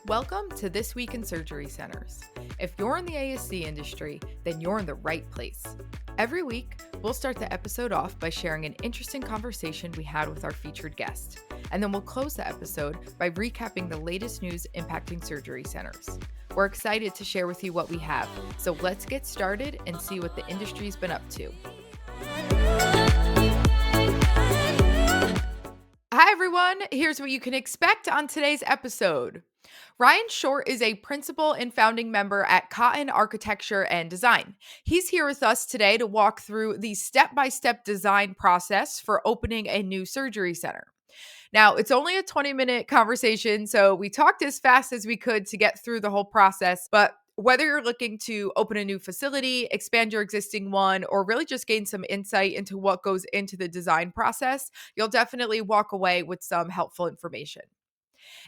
Welcome to This Week in Surgery Centers. If you're in the ASC industry, then you're in the right place. Every week, we'll start the episode off by sharing an interesting conversation we had with our featured guest. And then we'll close the episode by recapping the latest news impacting surgery centers. We're excited to share with you what we have, so let's get started and see what the industry's been up to. Hi, everyone. Here's what you can expect on today's episode. Ryan Short is a principal and founding member at Cotton Architecture and Design. He's here with us today to walk through the step-by-step design process for opening a new surgery center. Now, it's only a 20-minute conversation, so we talked as fast as we could to get through the whole process, but whether you're looking to open a new facility, expand your existing one, or really just gain some insight into what goes into the design process, you'll definitely walk away with some helpful information.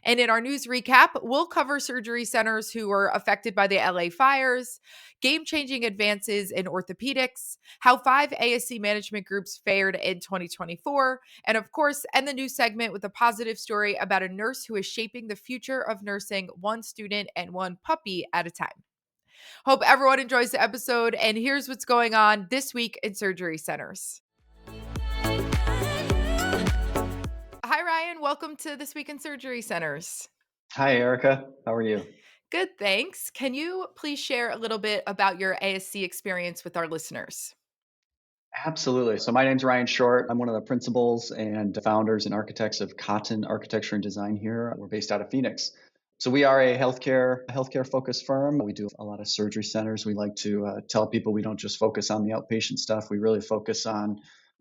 And in our news recap, we'll cover surgery centers who were affected by the LA fires, game changing advances in orthopedics, how 5 ASC management groups fared in 2024, and of course, end the news segment with a positive story about a nurse who is shaping the future of nursing one student and one puppy at a time. Hope everyone enjoys the episode, and here's what's going on this week in surgery centers. Hi, Ryan. Welcome to This Week in Surgery Centers. Hi, Erica. How are you? Good, thanks. Can you please share a little bit about your ASC experience with our listeners? Absolutely. So my name's Ryan Short. I'm one of the principals and founders and architects of Cotton Architecture and Design here. We're based out of Phoenix. So we are a healthcare focused firm. We do a lot of surgery centers. We like to tell people we don't just focus on the outpatient stuff. We really focus on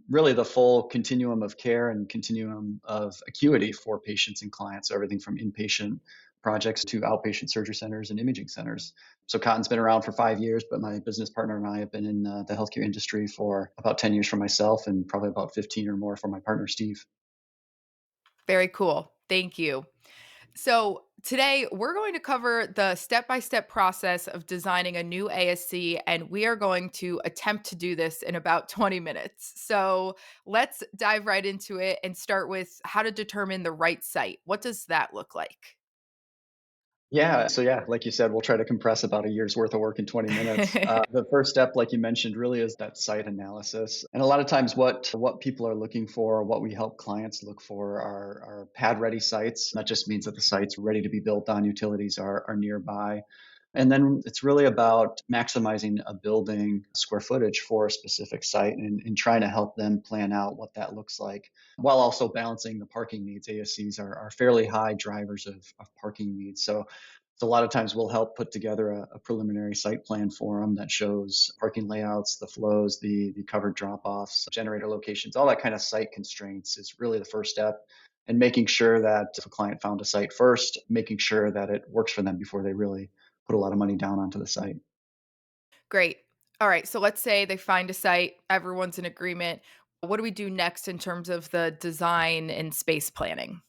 really the full continuum of care and continuum of acuity for patients and clients. So everything from inpatient projects to outpatient surgery centers and imaging centers. So Cotton's been around for 5 years, but my business partner and I have been in the healthcare industry for about 10 years for myself and probably about 15 or more for my partner, Steve. Very cool. Thank you. So, today we're going to cover the step by step process of designing a new ASC, and we are going to attempt to do this in about 20 minutes. So, let's dive right into it and start with how to determine the right site. What does that look like? So like you said, we'll try to compress about a year's worth of work in 20 minutes. The first step, like you mentioned, really is that site analysis. And a lot of times what people are looking for, what we help clients look for are pad ready sites. That just means that the site's ready to be built on, utilities are nearby. And then it's really about maximizing a building square footage for a specific site and trying to help them plan out what that looks like while also balancing the parking needs. ASCs are fairly high drivers of parking needs. So a lot of times we'll help put together a preliminary site plan for them that shows parking layouts, the flows, the covered drop-offs, generator locations, all that kind of site constraints is really the first step. And making sure that if a client found a site first, making sure that it works for them before they really put a lot of money down onto the site. Great. All right. So, let's say they find a site, everyone's in agreement. What do we do next in terms of the design and space planning?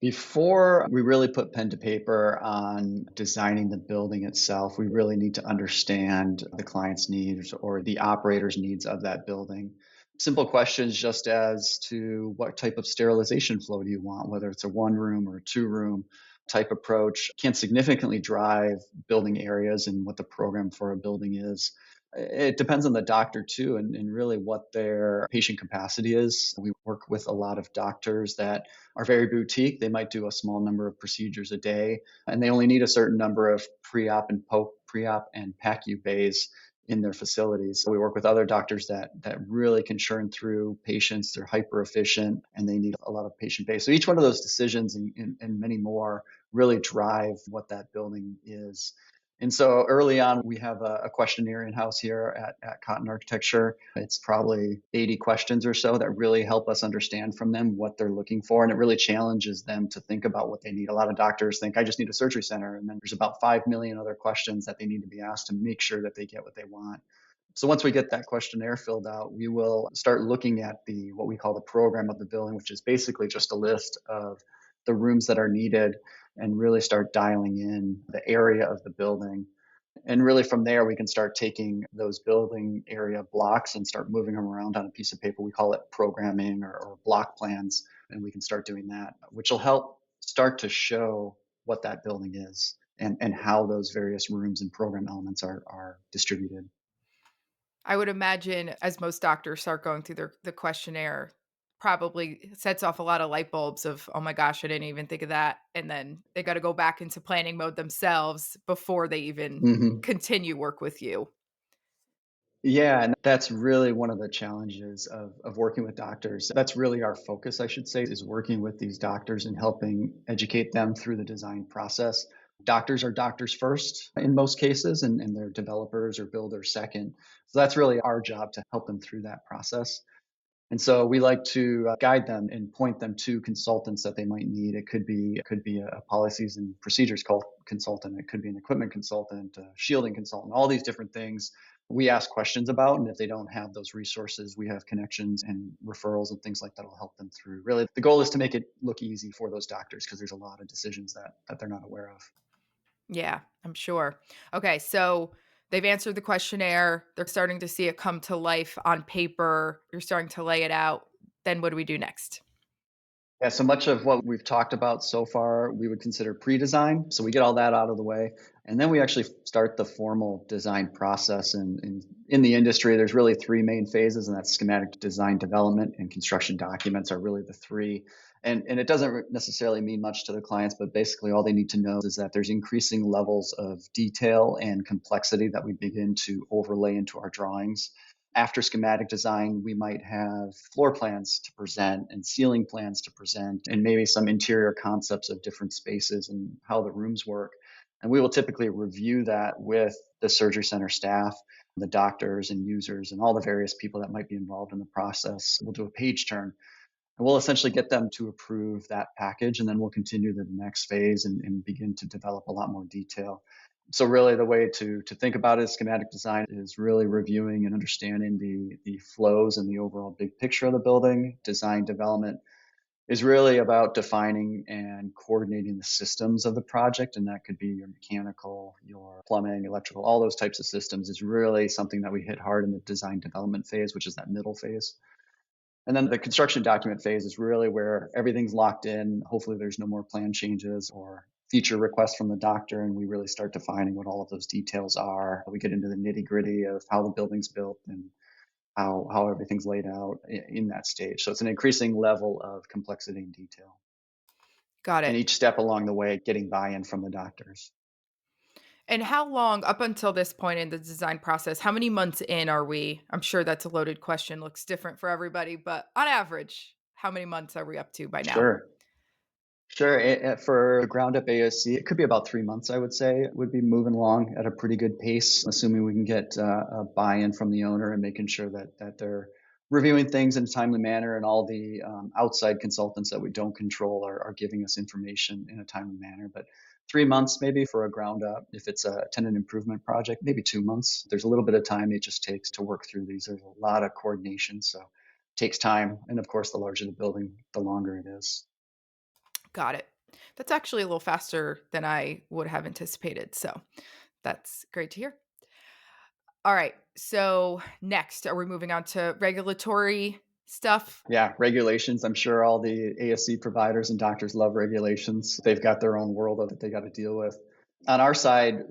Before we really put pen to paper on designing the building itself, we really need to understand the client's needs or the operator's needs of that building. Simple questions just as to what type of sterilization flow do you want, whether it's a one room or a two room type approach, can significantly drive building areas and what the program for a building is. It depends on the doctor too, and really what their patient capacity is. We work with a lot of doctors that are very boutique. They might do a small number of procedures a day, and they only need a certain number of pre-op and PACU bays in their facilities. So we work with other doctors that really can churn through patients. They're hyper efficient and they need a lot of patient base. So each one of those decisions and many more really drive what that building is. And so early on, we have a questionnaire in house here at Cotton Architecture. It's probably 80 questions or so that really help us understand from them what they're looking for. And it really challenges them to think about what they need. A lot of doctors think, I just need a surgery center. And then there's about 5 million other questions that they need to be asked to make sure that they get what they want. So once we get that questionnaire filled out, we will start looking at the what we call the program of the building, which is basically just a list of the rooms that are needed and really start dialing in the area of the building. And really from there, we can start taking those building area blocks and start moving them around on a piece of paper. We call it programming or block plans. And we can start doing that, which will help start to show what that building is and how those various rooms and program elements are distributed. I would imagine as most doctors start going through the questionnaire, probably sets off a lot of light bulbs of, "Oh my gosh, I didn't even think of that." And then they gotta go back into planning mode themselves before they even Mhm. continue work with you. Yeah, and that's really one of the challenges of working with doctors. That's really our focus, I should say, is working with these doctors and helping educate them through the design process. Doctors are doctors first in most cases, and they're developers or builders second. So that's really our job to help them through that process. And so we like to guide them and point them to consultants that they might need. It could be a policies and procedures consultant. It could be an equipment consultant, a shielding consultant, all these different things we ask questions about. And if they don't have those resources, we have connections and referrals and things like that will help them through. Really, the goal is to make it look easy for those doctors because there's a lot of decisions that they're not aware of. Yeah, I'm sure. Okay, so they've answered the questionnaire. They're starting to see it come to life on paper. You're starting to lay it out. Then what do we do next? Yeah, so much of what we've talked about so far, we would consider pre-design. So we get all that out of the way, and then we actually start the formal design process. And in the industry, there's really three main phases, and that's schematic design development and construction documents are really the three. And it doesn't necessarily mean much to the clients, but basically all they need to know is that there's increasing levels of detail and complexity that we begin to overlay into our drawings. After schematic design, we might have floor plans to present and ceiling plans to present, and maybe some interior concepts of different spaces and how the rooms work. And we will typically review that with the surgery center staff, the doctors and users, and all the various people that might be involved in the process. We'll do a page turn and we'll essentially get them to approve that package, and then we'll continue to the next phase and begin to develop a lot more detail. So really the way to think about it, schematic design is really reviewing and understanding the flows and the overall big picture of the building. Design development is really about defining and coordinating the systems of the project, and that could be your mechanical, your plumbing, electrical, all those types of systems is really something that we hit hard in the design development phase, which is that middle phase. And then the construction document phase is really where everything's locked in. Hopefully, there's no more plan changes or feature requests from the doctor, and we really start defining what all of those details are. We get into the nitty gritty of how the building's built and how everything's laid out in that stage. So it's an increasing level of complexity and detail. Got And it. each step along the way, getting buy in from the doctors. And how long up until this point in the design process, how many months in are we? I'm sure that's a loaded question, looks different for everybody, but on average, how many months are we up to by now? Sure. Sure. For ground up ASC, it could be about 3 months, I would say. It would be moving along at a pretty good pace, assuming we can get a buy in from the owner and making sure that they're reviewing things in a timely manner, and all the outside consultants that we don't control are giving us information in a timely manner. But 3 months maybe for a ground up. If it's a tenant improvement project, maybe 2 months. There's a little bit of time it just takes to work through these. There's a lot of coordination, so it takes time. And of course, the larger the building, the longer it is. Got it. That's actually a little faster than I would have anticipated. So that's great to hear. All right. So next, are we moving on to regulatory stuff? Yeah, regulations. I'm sure all the ASC providers and doctors love regulations. They've got their own world that they got to deal with. On our side,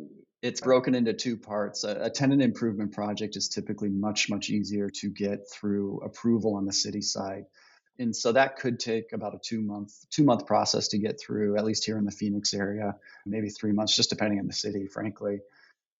it's broken into two parts. A tenant improvement project is typically much easier to get through approval on the city side. And so that could take about a 2-month process to get through, at least here in the Phoenix area, maybe 3 months, just depending on the city, frankly.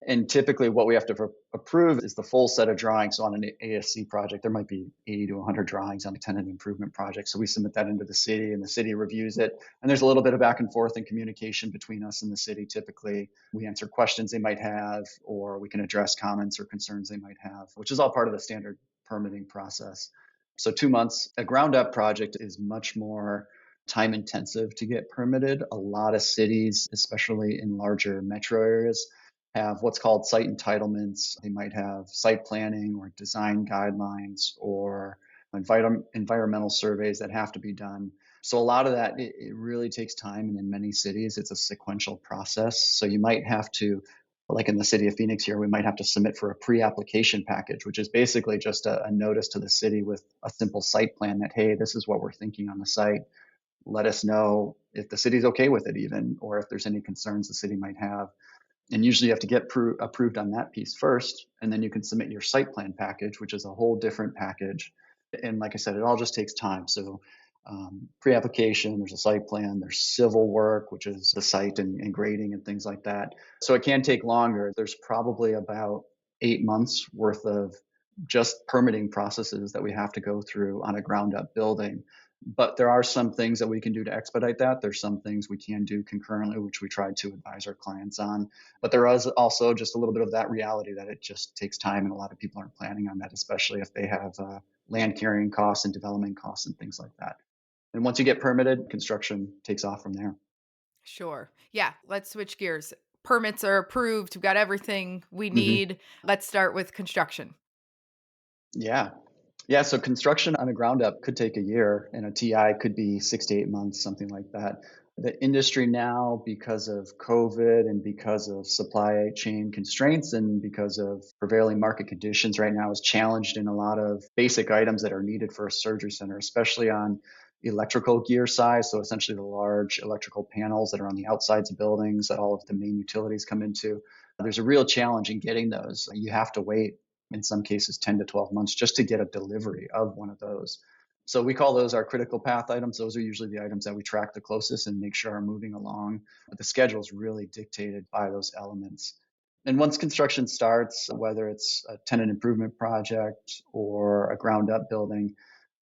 And typically, what we have to approve is the full set of drawings. So on an ASC project, there might be 80 to 100 drawings on a tenant improvement project. So we submit that into the city, and the city reviews it. And there's a little bit of back and forth and communication between us and the city. Typically, we answer questions they might have, or we can address comments or concerns they might have, which is all part of the standard permitting process. So 2 months. A ground up project is much more time intensive to get permitted. A lot of cities, especially in larger metro areas, have what's called site entitlements. They might have site planning or design guidelines or environmental surveys that have to be done. So a lot of that, it really takes time. And in many cities, it's a sequential process. So you might have to, like in the city of Phoenix here, we might have to submit for a pre-application package, which is basically just a notice to the city with a simple site plan that, hey, this is what we're thinking on the site. Let us know if the city's okay with it even, or if there's any concerns the city might have. And usually you have to get approved on that piece first, and then you can submit your site plan package, which is a whole different package. And like I said, it all just takes time. So pre-application, there's a site plan, there's civil work, which is the site and grading and things like that. So it can take longer. There's probably about 8 months worth of just permitting processes that we have to go through on a ground up building. But there are some things that we can do to expedite that. There's some things we can do concurrently, which we try to advise our clients on. But there is also just a little bit of that reality that it just takes time, and a lot of people aren't planning on that, especially if they have land carrying costs and development costs and things like that. And once you get permitted, construction takes off from there. Sure. Yeah, let's switch gears. Permits are approved. We've got everything we Hmm. need. Let's start with construction. Yeah. Yeah. So construction on a ground up could take a year, and a TI could be 6 to 8 months, something like that. The industry now, because of COVID and because of supply chain constraints and because of prevailing market conditions right now, is challenged in a lot of basic items that are needed for a surgery center, especially on electrical gear size. So essentially the large electrical panels that are on the outsides of buildings that all of the main utilities come into. There's a real challenge in getting those. You have to wait in some cases 10 to 12 months just to get a delivery of one of those. So we call those our critical path items. Those are usually the items that we track the closest and make sure are moving along. But the schedule is really dictated by those elements. And once construction starts, whether it's a tenant improvement project or a ground up building,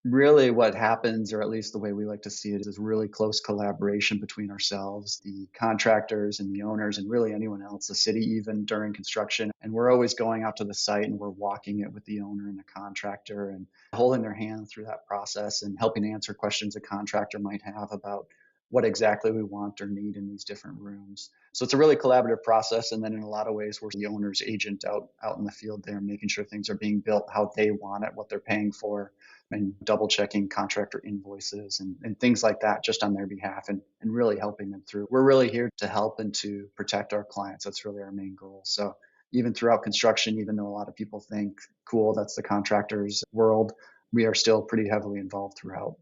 really what happens, or at least the way we like to see it, is really close collaboration between ourselves, the contractors and the owners, and really anyone else, the city, even during construction. And we're always going out to the site and we're walking it with the owner and the contractor and holding their hand through that process and helping answer questions a contractor might have about what exactly we want or need in these different rooms. So it's a really collaborative process. And then in a lot of ways, we're the owner's agent out in the field there, making sure things are being built how they want it, what they're paying for, and double checking contractor invoices and things like that just on their behalf, and really helping them through. We're really here to help and to protect our clients. That's really our main goal. So even throughout construction, even though a lot of people think, cool, that's the contractor's world, we are still pretty heavily involved throughout.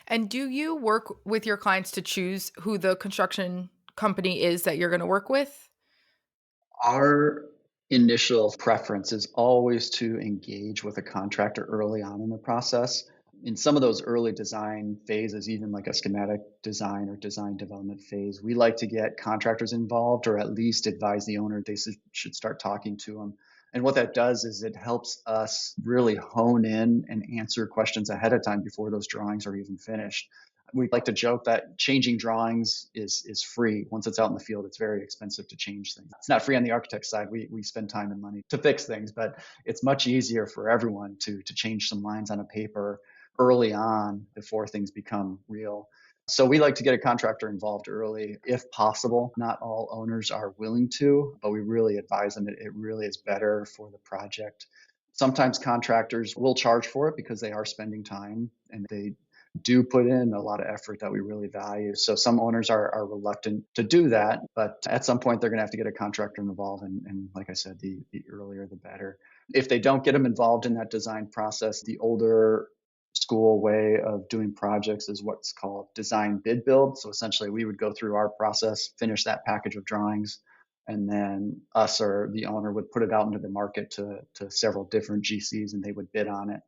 And do you work with your clients to choose who the construction company is that you're going to work with? Our initial preference is always to engage with a contractor early on in the process. In some of those early design phases, even like a schematic design or design development phase, we like to get contractors involved or at least advise the owner they should start talking to them. And what that does is it helps us really hone in and answer questions ahead of time before those drawings are even finished. We like to joke that changing drawings is free. Once it's out in the field, it's very expensive to change things. It's not free on the architect side. We spend time and money to fix things, but it's much easier for everyone to change some lines on a paper early on before things become real. So we like to get a contractor involved early if possible. Not all owners are willing to, but we really advise them. It really is better for the project. Sometimes contractors will charge for it because they are spending time and they do put in a lot of effort that we really value. So some owners are reluctant to do that, but at some point they're going to have to get a contractor involved. And like I said, the earlier the better. If they don't get them involved in that design process, the older school way of doing projects is what's called design bid build. So essentially we would go through our process, finish that package of drawings, and then us or the owner would put it out into the market to several different GCs and they would bid on it.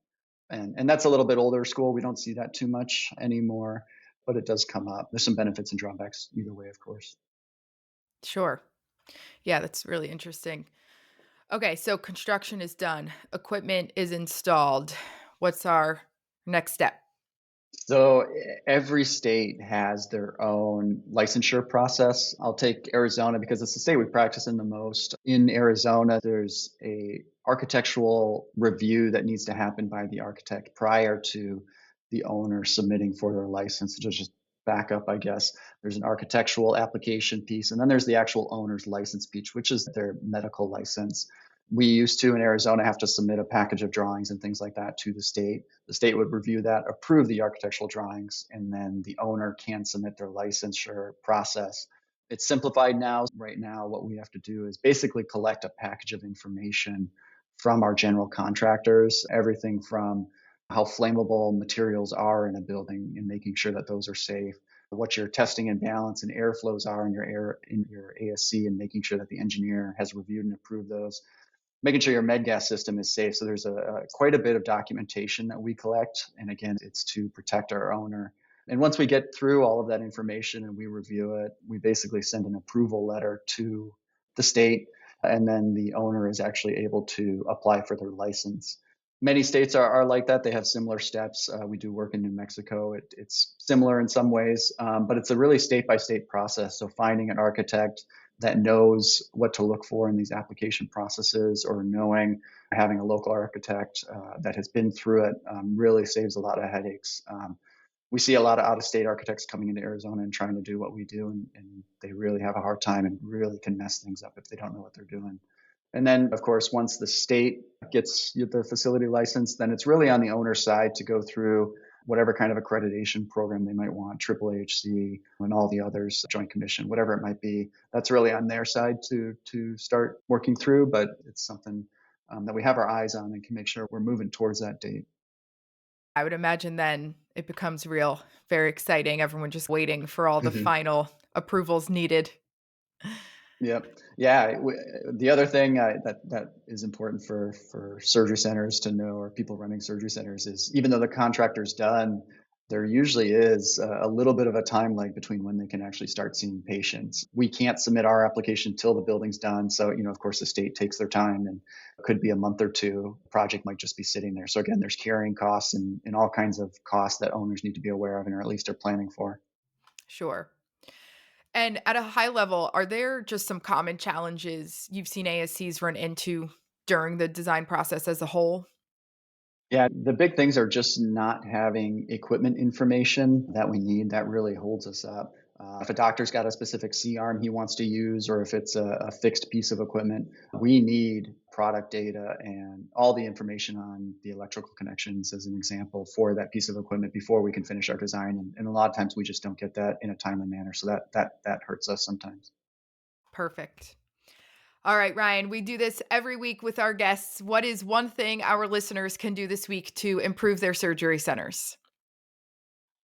And that's a little bit older school. We don't see that too much anymore, but it does come up. There's some benefits and drawbacks either way, of course. Sure. Yeah, that's really interesting. Okay, so construction is done. Equipment is installed. What's our next step? So every state has their own licensure process. I'll take Arizona because it's the state we practice in the most. In Arizona, there's a architectural review that needs to happen by the architect prior to the owner submitting for their license. To just back up, I guess. There's an architectural application piece, and then there's the actual owner's license piece, which is their medical license. We used to in Arizona have to submit a package of drawings and things like that to the state. The state would review that, approve the architectural drawings, and then the owner can submit their licensure process. It's simplified now. Right now, what we have to do is basically collect a package of information from our general contractors, everything from how flammable materials are in a building and making sure that those are safe, what your testing and balance and airflows are in your ASC, and making sure that the engineer has reviewed and approved those, making sure your med gas system is safe. So there's quite a bit of documentation that we collect. And again, it's to protect our owner. And once we get through all of that information and we review it, we basically send an approval letter to the state. And then the owner is actually able to apply for their license. Many states are like that. They have similar steps. We do work in New Mexico. It's similar in some ways, but it's a really state by state process. So finding an architect that knows what to look for in these application processes, or having a local architect that has been through it, really saves a lot of headaches. We see a lot of out-of-state architects coming into Arizona and trying to do what we do, and they really have a hard time and really can mess things up if they don't know what they're doing. And then, of course, once the state gets the facility license, then it's really on the owner's side to go through whatever kind of accreditation program they might want, triple AHC and all the others, Joint Commission, whatever it might be. That's really on their side to start working through, but it's something that we have our eyes on and can make sure we're moving towards that date. I would imagine then it becomes real, very exciting. Everyone just waiting for all the final approvals needed. Yep. Yeah. The other thing that is important for surgery centers to know, or people running surgery centers, is even though the contractor's done, there usually is a little bit of a time lag between when they can actually start seeing patients. We can't submit our application till the building's done. So, of course, the state takes their time, and it could be a month or two. The project might just be sitting there. So again, there's carrying costs and all kinds of costs that owners need to be aware of, and or at least are planning for. Sure. And at a high level, are there just some common challenges you've seen ASCs run into during the design process as a whole? Yeah, the big things are just not having equipment information that we need. That really holds us up. If a doctor's got a specific C-arm he wants to use, or if it's a fixed piece of equipment, we need product data and all the information on the electrical connections, as an example, for that piece of equipment before we can finish our design. And a lot of times we just don't get that in a timely manner. So that hurts us sometimes. Perfect. All right, Ryan, we do this every week with our guests. What is one thing our listeners can do this week to improve their surgery centers?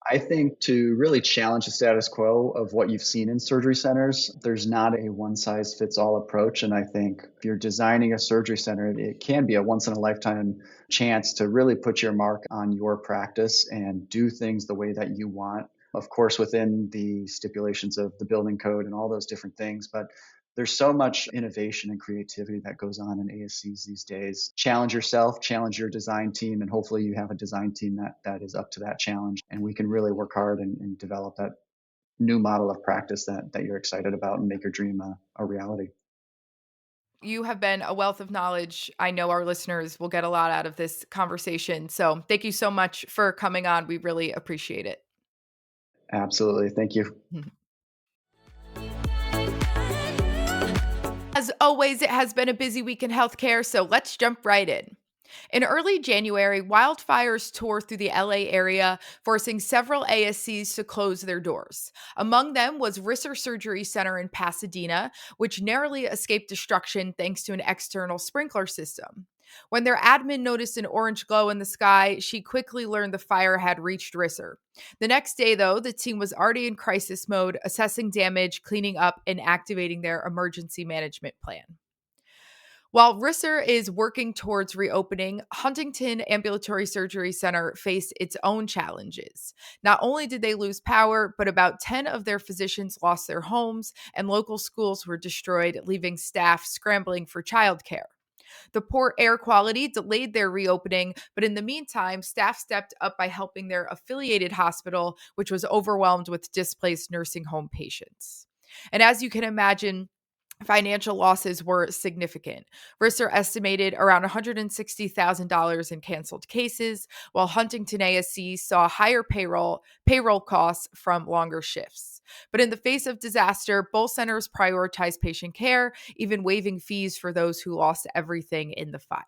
I think to really challenge the status quo of what you've seen in surgery centers, there's not a one size fits all approach. And I think if you're designing a surgery center, it can be a once in a lifetime chance to really put your mark on your practice and do things the way that you want. Of course, within the stipulations of the building code and all those different things. But there's so much innovation and creativity that goes on in ASCs these days. Challenge yourself, challenge your design team, and hopefully you have a design team that is up to that challenge. And we can really work hard and develop that new model of practice that you're excited about, and make your dream a reality. You have been a wealth of knowledge. I know our listeners will get a lot out of this conversation. So thank you so much for coming on. We really appreciate it. Absolutely. Thank you. As always, it has been a busy week in healthcare, so let's jump right in. In early January, wildfires tore through the LA area, forcing several ASCs to close their doors. Among them was Risser Surgery Center in Pasadena, which narrowly escaped destruction thanks to an external sprinkler system. When their admin noticed an orange glow in the sky, she quickly learned the fire had reached Risser. The next day, though, the team was already in crisis mode, assessing damage, cleaning up, and activating their emergency management plan. While Risser is working towards reopening, Huntington Ambulatory Surgery Center faced its own challenges. Not only did they lose power, but about 10 of their physicians lost their homes, and local schools were destroyed, leaving staff scrambling for childcare. The poor air quality delayed their reopening, but in the meantime, staff stepped up by helping their affiliated hospital, which was overwhelmed with displaced nursing home patients. And as you can imagine, financial losses were significant. Risser estimated around $160,000 in canceled cases, while Huntington ASC saw higher payroll costs from longer shifts. But in the face of disaster, both centers prioritized patient care, even waiving fees for those who lost everything in the fire.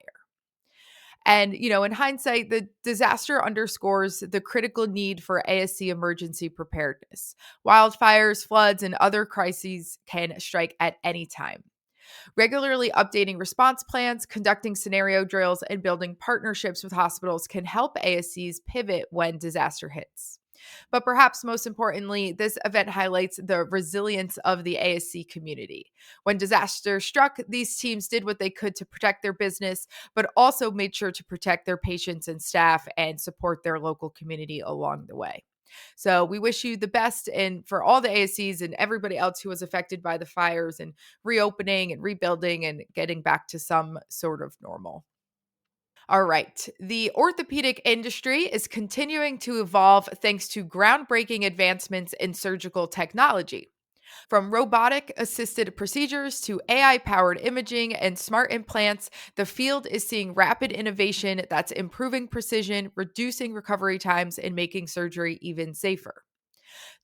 And, in hindsight, the disaster underscores the critical need for ASC emergency preparedness. Wildfires, floods, and other crises can strike at any time. Regularly updating response plans, conducting scenario drills, and building partnerships with hospitals can help ASCs pivot when disaster hits. But perhaps most importantly, this event highlights the resilience of the ASC community. When disaster struck, these teams did what they could to protect their business, but also made sure to protect their patients and staff and support their local community along the way. So we wish you the best and for all the ASCs and everybody else who was affected by the fires and reopening and rebuilding and getting back to some sort of normal. All right. The orthopedic industry is continuing to evolve thanks to groundbreaking advancements in surgical technology. From robotic assisted procedures to AI powered imaging and smart implants, the field is seeing rapid innovation that's improving precision, reducing recovery times, and making surgery even safer.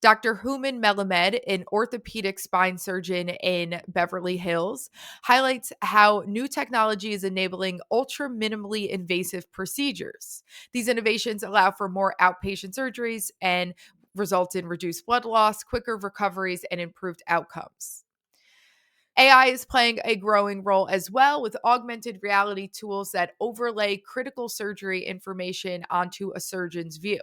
Dr. Human Melamed, an orthopedic spine surgeon in Beverly Hills, highlights how new technology is enabling ultra minimally invasive procedures. These innovations allow for more outpatient surgeries and result in reduced blood loss, quicker recoveries, and improved outcomes. AI is playing a growing role as well with augmented reality tools that overlay critical surgery information onto a surgeon's view.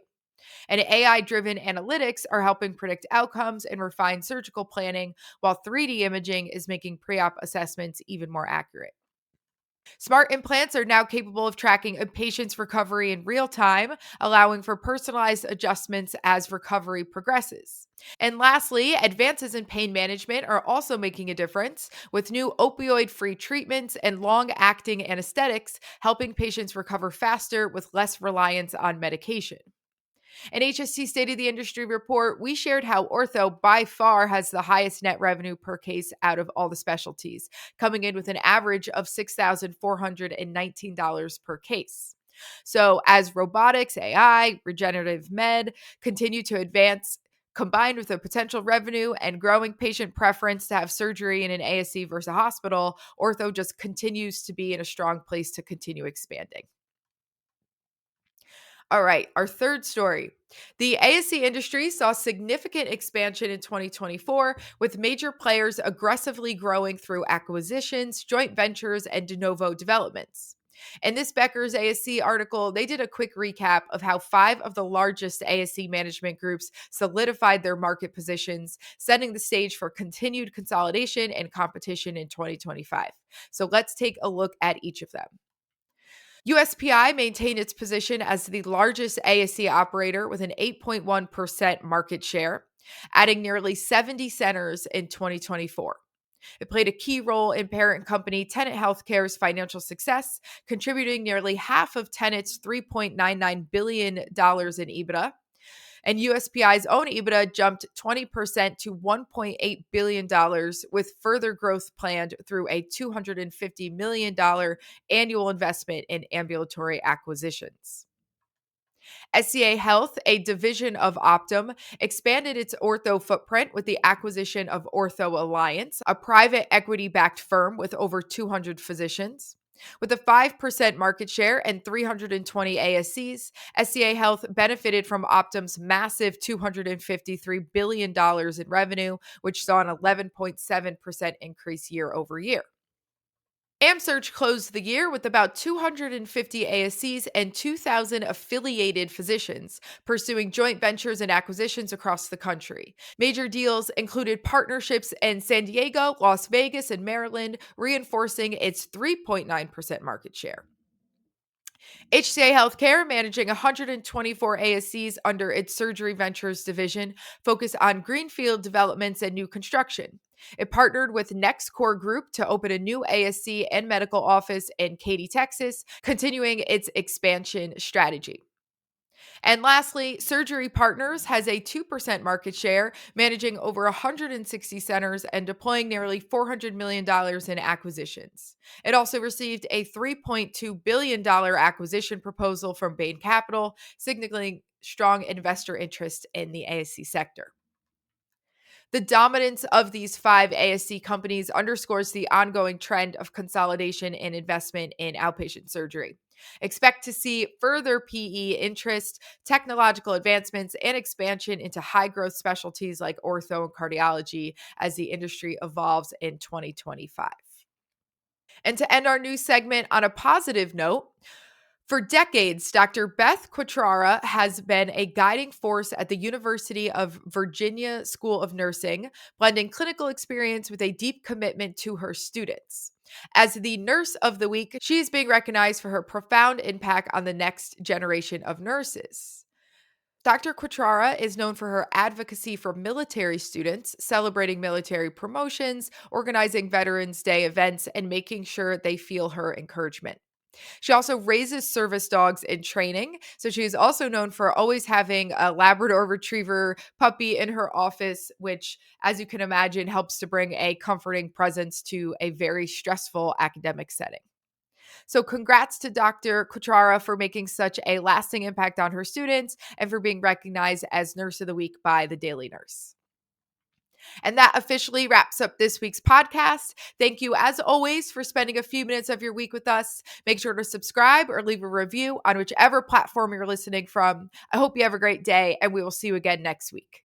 And AI driven analytics are helping predict outcomes and refine surgical planning, while 3D imaging is making pre op assessments even more accurate. Smart implants are now capable of tracking a patient's recovery in real time, allowing for personalized adjustments as recovery progresses. And lastly, advances in pain management are also making a difference, with new opioid free treatments and long acting anesthetics helping patients recover faster with less reliance on medication. In HST State of the Industry report, we shared how ortho by far has the highest net revenue per case out of all the specialties, coming in with an average of $6,419 per case. So, as robotics, AI, regenerative med continue to advance, combined with a potential revenue and growing patient preference to have surgery in an ASC versus a hospital, ortho just continues to be in a strong place to continue expanding. All right, our third story. The ASC industry saw significant expansion in 2024, with major players aggressively growing through acquisitions, joint ventures, and de novo developments. In this Becker's ASC article, they did a quick recap of how five of the largest ASC management groups solidified their market positions, setting the stage for continued consolidation and competition in 2025. So let's take a look at each of them. USPI maintained its position as the largest ASC operator with an 8.1% market share, adding nearly 70 centers in 2024. It played a key role in parent company Tenet Healthcare's financial success, contributing nearly half of Tenet's $3.99 billion dollars in EBITDA. And USPI's own EBITDA jumped 20% to $1.8 billion, dollars, with further growth planned through a $250 million annual investment in ambulatory acquisitions. SCA Health, a division of Optum, expanded its ortho footprint with the acquisition of Ortho Alliance, a private equity backed firm with over 200 physicians. With a 5% market share and 320 ASCs, SCA Health benefited from Optum's massive $253 billion in revenue, which saw an 11.7% increase year over year. AmSearch closed the year with about 250 ASCs and 2,000 affiliated physicians, pursuing joint ventures and acquisitions across the country. Major deals included partnerships in San Diego, Las Vegas, and Maryland, reinforcing its 3.9% market share. HCA Healthcare, managing 124 ASCs under its Surgery Ventures division, focused on greenfield developments and new construction. It partnered with Next Core Group to open a new ASC and medical office in Katy, Texas, continuing its expansion strategy. And lastly, Surgery Partners has a 2% market share, managing over 160 centers and deploying nearly $400 million in acquisitions. It also received a $3.2 billion acquisition proposal from Bain Capital, signaling strong investor interest in the ASC sector. The dominance of these five ASC companies underscores the ongoing trend of consolidation and investment in outpatient surgery. Expect to see further PE interest, technological advancements, and expansion into high growth specialties like ortho and cardiology as the industry evolves in 2025. And to end our news segment on a positive note, For decades, Dr. Beth Quattrara has been a guiding force at the University of Virginia School of Nursing, blending clinical experience with a deep commitment to her students. As the Nurse of the Week, she is being recognized for her profound impact on the next generation of nurses. Dr. Quattrara is known for her advocacy for military students, celebrating military promotions, organizing Veterans Day events, and making sure they feel her encouragement. She also raises service dogs in training. So she is also known for always having a Labrador Retriever puppy in her office, which, as you can imagine, helps to bring a comforting presence to a very stressful academic setting. So, congrats to Dr. Quattrara for making such a lasting impact on her students and for being recognized as Nurse of the Week by the Daily Nurse. And that officially wraps up this week's podcast. Thank you, as always, for spending a few minutes of your week with us. Make sure to subscribe or leave a review on whichever platform you're listening from. I hope you have a great day, and we will see you again next week.